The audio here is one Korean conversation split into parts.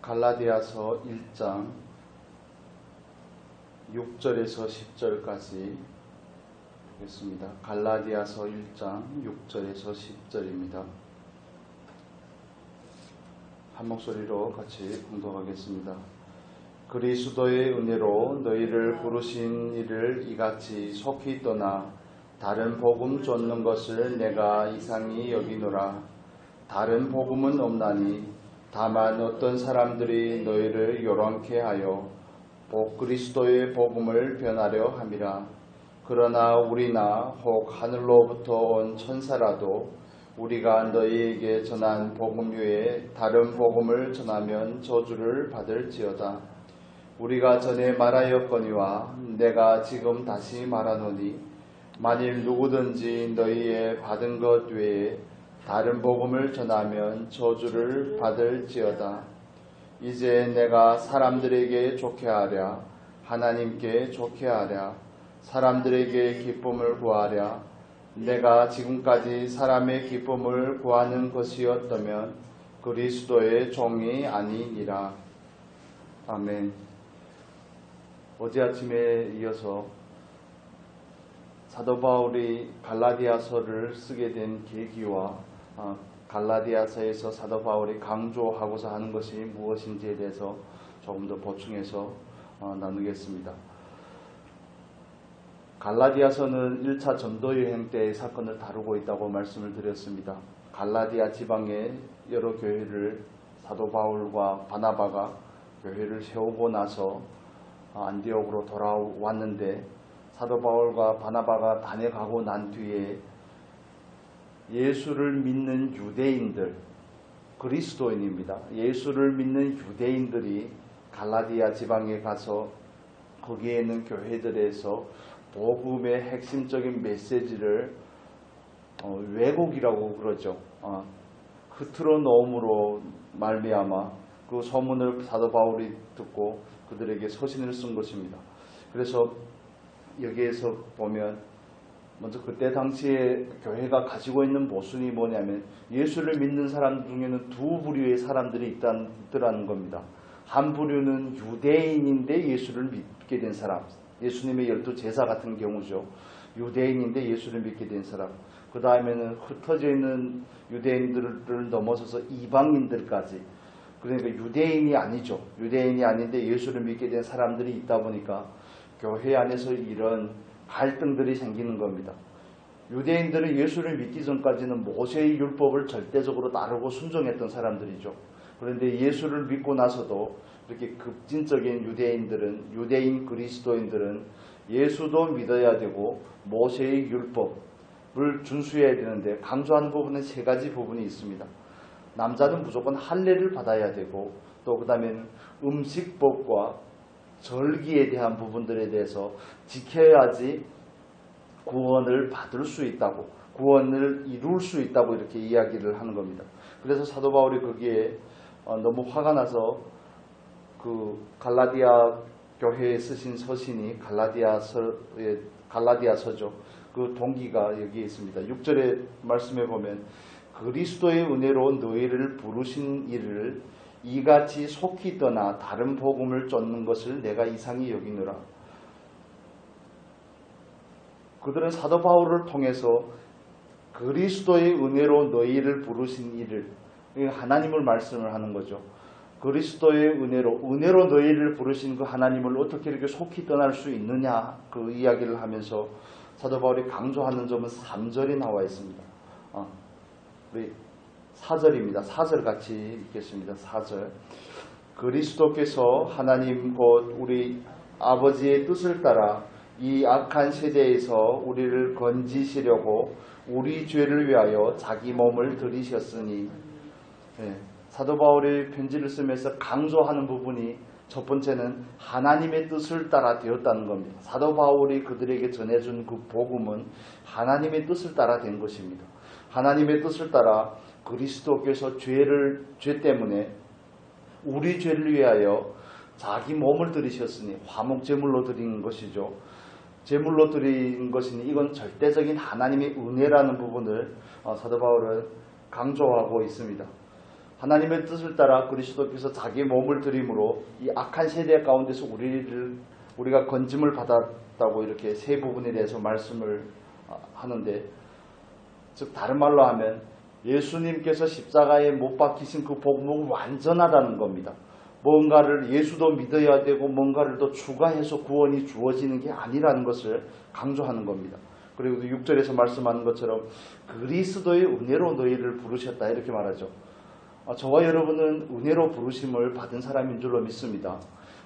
갈라디아서 1장 6절에서 10절까지 보겠습니다. 갈라디아서 1장 6절에서 10절입니다. 한 목소리로 같이 봉독하겠습니다. 그리스도의 은혜로 너희를 부르신 이를 이같이 속히 떠나 다른 복음 쫓는 것을 내가 이상히 여기노라. 다른 복음은 없나니 다만 어떤 사람들이 너희를 요란케 하여 복 그리스도의 복음을 변하려 함이라. 그러나 우리나 혹 하늘로부터 온 천사라도 우리가 너희에게 전한 복음 외에 다른 복음을 전하면 저주를 받을지어다. 우리가 전에 말하였거니와 내가 지금 다시 말하노니 만일 누구든지 너희의 받은 것 외에 다른 복음을 전하면 저주를 받을지어다. 이제 내가 사람들에게 좋게 하랴 하나님께 좋게 하랴 사람들에게 기쁨을 구하랴. 내가 지금까지 사람의 기쁨을 구하는 것이었다면 그리스도의 종이 아니니라. 아멘. 어제 아침에 이어서 사도 바울이 갈라디아서를 쓰게 된 계기와 갈라디아서에서 사도 바울이 강조하고자 하는 것이 무엇인지에 대해서 조금 더 보충해서 나누겠습니다. 갈라디아서는 1차 전도여행 때의 사건을 다루고 있다고 말씀을 드렸습니다. 갈라디아 지방의 여러 교회를 사도 바울과 바나바가 교회를 세우고 나서 안디옥으로 돌아왔는데 사도 바울과 바나바가 다녀가고 난 뒤에 예수를 믿는 유대인들, 그리스도인입니다. 예수를 믿는 유대인들이 갈라디아 지방에 가서 거기에 있는 교회들에서 복음의 핵심적인 메시지를 왜곡이라고 그러죠. 흐트러 놓음으로 말미암아 그 소문을 사도 바울이 듣고 그들에게 서신을 쓴 것입니다. 그래서 여기에서 보면 먼저 그때 당시에 교회가 가지고 있는 모순이 뭐냐면 예수를 믿는 사람 중에는 두 부류의 사람들이 있다는 겁니다. 한 부류는 유대인인데 예수를 믿게 된 사람, 예수님의 12제자 같은 경우죠. 유대인인데 예수를 믿게 된 사람. 그 다음에는 흩어져 있는 유대인들을 넘어서서 이방인들까지, 그러니까 유대인이 아니죠. 유대인이 아닌데 예수를 믿게 된 사람들이 있다 보니까 교회 안에서 이런 갈등들이 생기는 겁니다. 유대인들은 예수를 믿기 전까지는 모세의 율법을 절대적으로 따르고 순종했던 사람들이죠. 그런데 예수를 믿고 나서도 이렇게 급진적인 유대인 그리스도인들은 예수도 믿어야 되고 모세의 율법을 준수해야 되는데 강조하는 부분은 세 가지 부분이 있습니다. 남자는 무조건 할례를 받아야 되고 또 그 다음에는 음식법과 절기에 대한 부분들에 대해서 지켜야지 구원을 받을 수 있다고, 구원을 이룰 수 있다고 이렇게 이야기를 하는 겁니다. 그래서 사도 바울이 거기에 너무 화가 나서 그 갈라디아 교회에 쓰신 서신이 갈라디아서죠. 그 동기가 여기에 있습니다. 6절의 말씀에 보면 그리스도의 은혜로 너희를 부르신 이를 이같이 속히 떠나 다른 복음을 쫓는 것을 내가 이상히 여기노라. 그들은 사도 바울을 통해서 그리스도의 은혜로 너희를 부르신 이를, 하나님을 말씀을 하는 거죠. 그리스도의 은혜로 너희를 부르신 그 하나님을 어떻게 이렇게 속히 떠날 수 있느냐, 그 이야기를 하면서 사도 바울이 강조하는 점은 3절이 나와 있습니다. 우리 4절입니다. 4절 같이 읽겠습니다. 4절. 그리스도께서 하나님 곧 우리 아버지의 뜻을 따라 이 악한 세대에서 우리를 건지시려고 우리 죄를 위하여 자기 몸을 들이셨으니. 사도 바울이 편지를 쓰면서 강조하는 부분이 첫 번째는 하나님의 뜻을 따라 되었다는 겁니다. 사도 바울이 그들에게 전해준 그 복음은 하나님의 뜻을 따라 된 것입니다. 하나님의 뜻을 따라 그리스도께서 죄 때문에 우리 죄를 위하여 자기 몸을 들이셨으니, 화목제물로 드린 것이죠. 제물로 드린 것이니 이건 절대적인 하나님의 은혜라는 부분을 사도 바울은 강조하고 있습니다. 하나님의 뜻을 따라 그리스도께서 자기 몸을 드림으로 이 악한 세대 가운데서 우리가 건짐을 받았다고 이렇게 세 부분에 대해서 말씀을 하는데, 즉 다른 말로 하면 예수님께서 십자가에 못 박히신 그 복음은 완전하다는 겁니다. 뭔가를 예수도 믿어야 되고 뭔가를 더 추가해서 구원이 주어지는 게 아니라는 것을 강조하는 겁니다. 그리고 6절에서 말씀하는 것처럼 그리스도의 은혜로 너희를 부르셨다 이렇게 말하죠. 저와 여러분은 은혜로 부르심을 받은 사람인 줄로 믿습니다.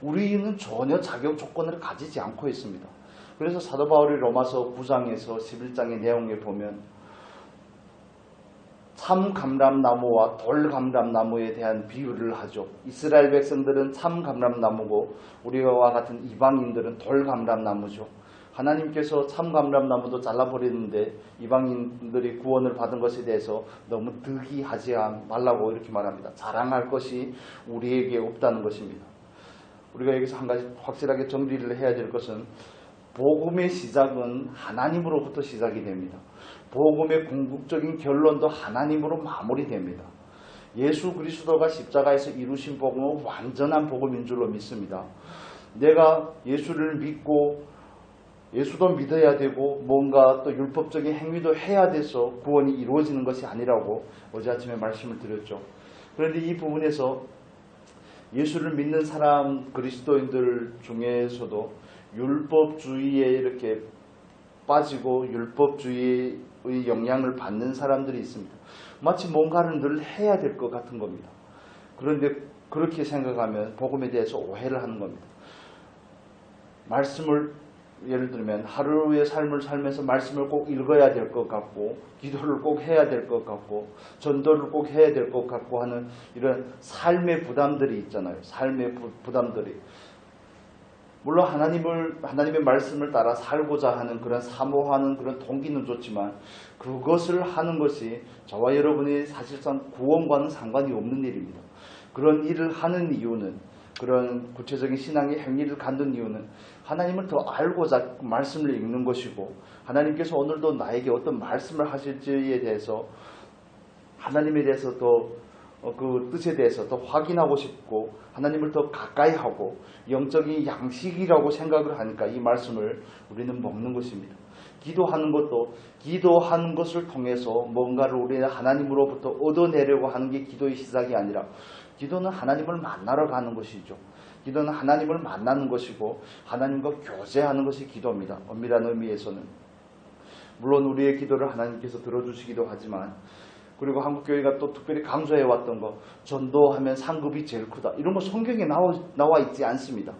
우리는 전혀 자격 조건을 가지지 않고 있습니다. 그래서 사도 바울이 로마서 9장에서 11장의 내용에 보면 참 감람나무와 돌 감람나무에 대한 비유를 하죠. 이스라엘 백성들은 참 감람나무고 우리와 같은 이방인들은 돌 감람나무죠. 하나님께서 참 감람나무도 잘라버리는데 이방인들이 구원을 받은 것에 대해서 너무 득이하지 말라고 이렇게 말합니다. 자랑할 것이 우리에게 없다는 것입니다. 우리가 여기서 한 가지 확실하게 정리를 해야 될 것은 복음의 시작은 하나님으로부터 시작이 됩니다. 복음의 궁극적인 결론도 하나님으로 마무리됩니다. 예수 그리스도가 십자가에서 이루신 복음은 완전한 복음인 줄로 믿습니다. 내가 예수를 믿고 예수도 믿어야 되고 뭔가 또 율법적인 행위도 해야 돼서 구원이 이루어지는 것이 아니라고 어제 아침에 말씀을 드렸죠. 그런데 이 부분에서 예수를 믿는 사람 그리스도인들 중에서도 율법주의에 이렇게 빠지고 율법주의의 영향을 받는 사람들이 있습니다. 마치 뭔가를 늘 해야 될 것 같은 겁니다. 그런데 그렇게 생각하면 복음에 대해서 오해를 하는 겁니다. 말씀을 예를 들면 하루의 삶을 살면서 말씀을 꼭 읽어야 될 것 같고 기도를 꼭 해야 될 것 같고 전도를 꼭 해야 될 것 같고 하는 이런 삶의 부담들이 있잖아요. 삶의 부담들이. 물론 하나님의 말씀을 따라 살고자 하는 그런 사모하는 그런 동기는 좋지만 그것을 하는 것이 저와 여러분이 사실상 구원과는 상관이 없는 일입니다. 그런 일을 하는 이유는, 그런 구체적인 신앙의 행위를 갖는 이유는 하나님을 더 알고자 말씀을 읽는 것이고, 하나님께서 오늘도 나에게 어떤 말씀을 하실지에 대해서 하나님에 대해서 더 그 뜻에 대해서 더 확인하고 싶고 하나님을 더 가까이 하고 영적인 양식이라고 생각을 하니까 이 말씀을 우리는 먹는 것입니다. 기도하는 것도 기도하는 것을 통해서 뭔가를 우리는 하나님으로부터 얻어내려고 하는 게 기도의 시작이 아니라 기도는 하나님을 만나러 가는 것이죠. 기도는 하나님을 만나는 것이고 하나님과 교제하는 것이 기도입니다. 엄밀한 의미에서는. 물론 우리의 기도를 하나님께서 들어주시기도 하지만, 그리고 한국교회가 또 특별히 강조해왔던 거, 전도하면 상급이 제일 크다. 이런 거 성경에 나와 있지 않습니다.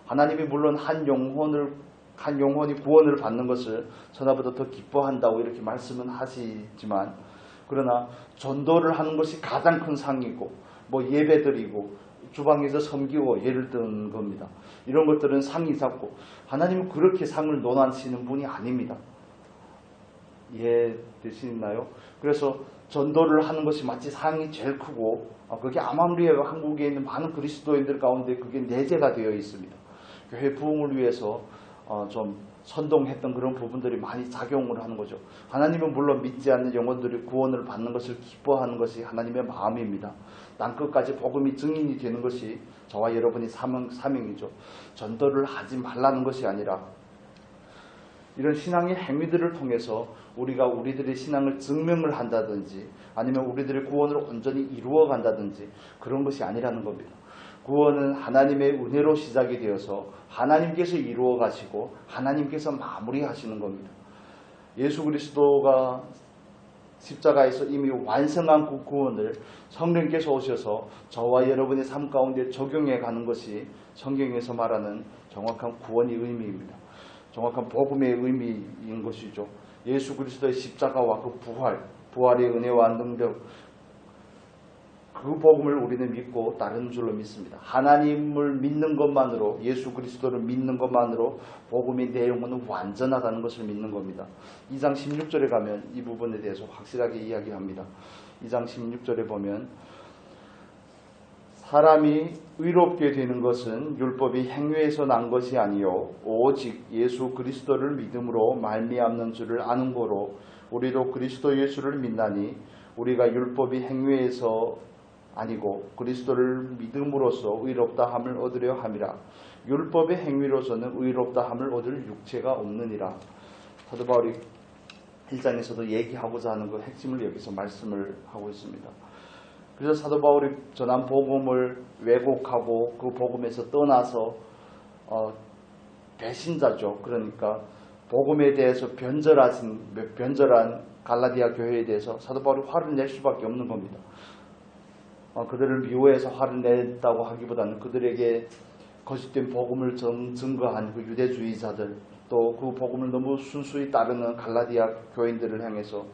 하나님이 물론 한 영혼이 구원을 받는 것을 천하보다 더 기뻐한다고 이렇게 말씀은 하시지만, 그러나 전도를 하는 것이 가장 큰 상이고, 예배드리고, 주방에서 섬기고 예를 든 겁니다. 이런 것들은 상이 작고, 하나님은 그렇게 상을 논하시는 분이 아닙니다. 이해되시나요? 그래서 전도를 하는 것이 마치 상이 제일 크고, 그게 아무리 한국에 있는 많은 그리스도인들 가운데 그게 내재가 되어 있습니다. 교회 부흥을 위해서 좀 선동했던 그런 부분들이 많이 작용을 하는 거죠. 하나님은 물론 믿지 않는 영혼들이 구원을 받는 것을 기뻐하는 것이 하나님의 마음입니다. 땅끝까지 복음이 증인이 되는 것이 저와 여러분의 사명이죠. 전도를 하지 말라는 것이 아니라 이런 신앙의 행위들을 통해서 우리가 우리들의 신앙을 증명을 한다든지 아니면 우리들의 구원을 온전히 이루어 간다든지 그런 것이 아니라는 겁니다. 구원은 하나님의 은혜로 시작이 되어서 하나님께서 이루어 가시고 하나님께서 마무리하시는 겁니다. 예수 그리스도가 십자가에서 이미 완성한 그 구원을 성령께서 오셔서 저와 여러분의 삶 가운데 적용해 가는 것이 성경에서 말하는 정확한 구원의 의미입니다. 정확한 복음의 의미인 것이죠. 예수 그리스도의 십자가와 그 부활의 은혜와 능력, 그 복음을 우리는 믿고 따르는 줄로 믿습니다. 하나님을 믿는 것만으로, 예수 그리스도를 믿는 것만으로 복음의 내용은 완전하다는 것을 믿는 겁니다. 2장 16절에 가면 이 부분에 대해서 확실하게 이야기합니다. 2장 16절에 보면 사람이 의롭게 되는 것은 율법이 행위에서 난 것이 아니요 오직 예수 그리스도를 믿음으로 말미암는 줄을 아는 거로 우리도 그리스도 예수를 믿나니 우리가 율법이 행위에서 아니고 그리스도를 믿음으로써 의롭다 함을 얻으려 함이라. 율법의 행위로서는 의롭다 함을 얻을 육체가 없느니라. 사도 바울이 1장에서도 얘기하고자 하는 그 핵심을 여기서 말씀을 하고 있습니다. 그래서 사도 바울이 전한 복음을 왜곡하고 그 복음에서 떠나서 배신자죠. 그러니까 복음에 대해서 변절한 갈라디아 교회에 대해서 사도 바울이 화를 낼 수밖에 없는 겁니다. 그들을 미워해서 화를 냈다고 하기보다는 그들에게 거짓된 복음을 증거한 그 유대주의자들, 또 그 복음을 너무 순수히 따르는 갈라디아 교인들을 향해서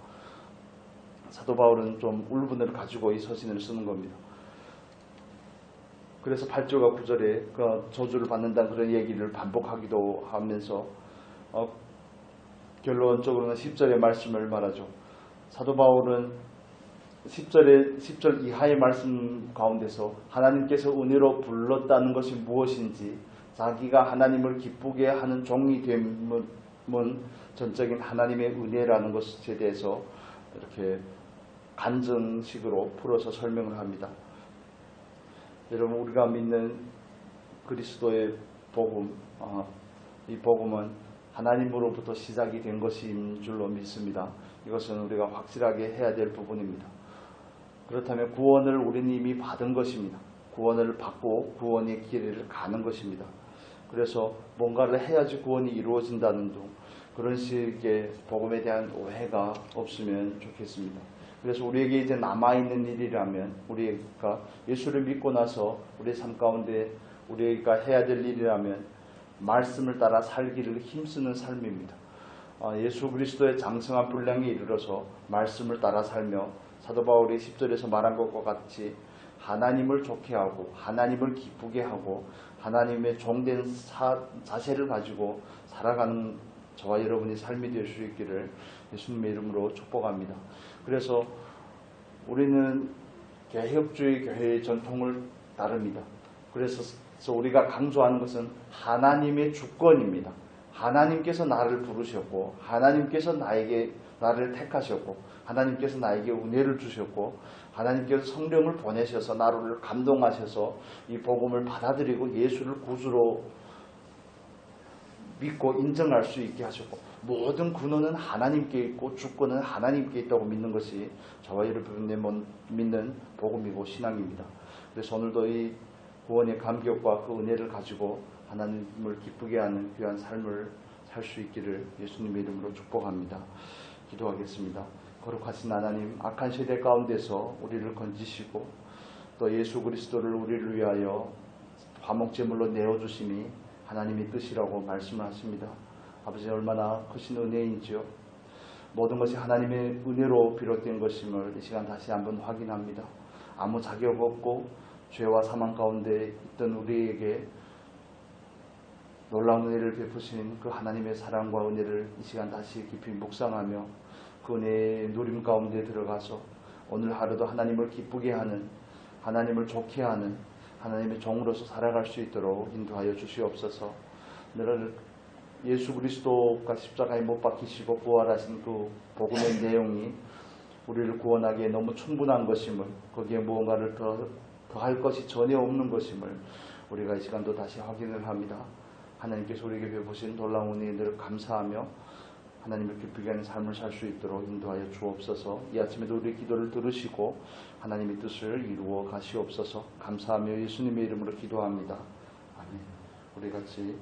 사도 바울은 좀 울분을 가지고 이 서신을 쓰는 겁니다. 그래서 8절과 9절에 그 저주를 받는다는 그런 얘기를 반복하기도 하면서 결론적으로는 10절의 말씀을 말하죠. 사도 바울은 10절 이하의 말씀 가운데서 하나님께서 은혜로 불렀다는 것이 무엇인지, 자기가 하나님을 기쁘게 하는 종이 됨은 전적인 하나님의 은혜라는 것에 대해서 이렇게 간증식으로 풀어서 설명을 합니다. 여러분, 우리가 믿는 그리스도의 복음, 이 복음은 하나님으로부터 시작이 된 것인 줄로 믿습니다. 이것은 우리가 확실하게 해야 될 부분입니다. 그렇다면 구원을 우리는 이미 받은 것입니다. 구원을 받고 구원의 길을 가는 것입니다. 그래서 뭔가를 해야지 구원이 이루어진다는 등 그런 식의 복음에 대한 오해가 없으면 좋겠습니다. 그래서 우리에게 이제 남아있는 일이라면, 우리가 예수를 믿고 나서 우리 삶 가운데 우리가 해야 될 일이라면 말씀을 따라 살기를 힘쓰는 삶입니다. 예수 그리스도의 장성한 분량에 이르러서 말씀을 따라 살며 사도 바울이 10절에서 말한 것과 같이 하나님을 좋게 하고 하나님을 기쁘게 하고 하나님의 종된 자세를 가지고 살아가는 저와 여러분의 삶이 될 수 있기를 예수님의 이름으로 축복합니다. 그래서 우리는 개혁주의 교회의 전통을 따릅니다. 그래서 우리가 강조하는 것은 하나님의 주권입니다. 하나님께서 나를 부르셨고 하나님께서 나를 택하셨고 하나님께서 나에게 은혜를 주셨고 하나님께서 성령을 보내셔서 나를 감동하셔서 이 복음을 받아들이고 예수를 구주로 믿고 인정할 수 있게 하셨고, 모든 근원은 하나님께 있고 주권은 하나님께 있다고 믿는 것이 저와 여러분의 믿는 복음이고 신앙입니다. 그래서 오늘도 이 구원의 감격과 그 은혜를 가지고 하나님을 기쁘게 하는 귀한 삶을 살 수 있기를 예수님의 이름으로 축복합니다. 기도하겠습니다. 거룩하신 하나님, 악한 세대 가운데서 우리를 건지시고 또 예수 그리스도를 우리를 위하여 화목제물로 내어주심이 하나님의 뜻이라고 말씀을 하십니다. 아버지, 얼마나 크신 은혜인지요. 모든 것이 하나님의 은혜로 비롯된 것임을 이 시간 다시 한번 확인합니다. 아무 자격 없고 죄와 사망 가운데 있던 우리에게 놀라운 은혜를 베푸신 그 하나님의 사랑과 은혜를 이 시간 다시 깊이 묵상하며 그 은혜의 누림 가운데 들어가서 오늘 하루도 하나님을 기쁘게 하는, 하나님을 좋게 하는 하나님의 종으로서 살아갈 수 있도록 인도하여 주시옵소서. 늘 예수 그리스도가 십자가에 못 박히시고 부활하신 그 복음의 내용이 우리를 구원하기에 너무 충분한 것임을, 거기에 무언가를 더할 것이 전혀 없는 것임을 우리가 이 시간도 다시 확인을 합니다. 하나님께서 우리에게 베푸신 놀라운 은혜를 감사하며 하나님을 기쁘게 하는 삶을 살 수 있도록 인도하여 주옵소서. 이 아침에도 우리의 기도를 들으시고 하나님의 뜻을 이루어 가시옵소서. 감사하며 예수님의 이름으로 기도합니다. 아멘. 우리 같이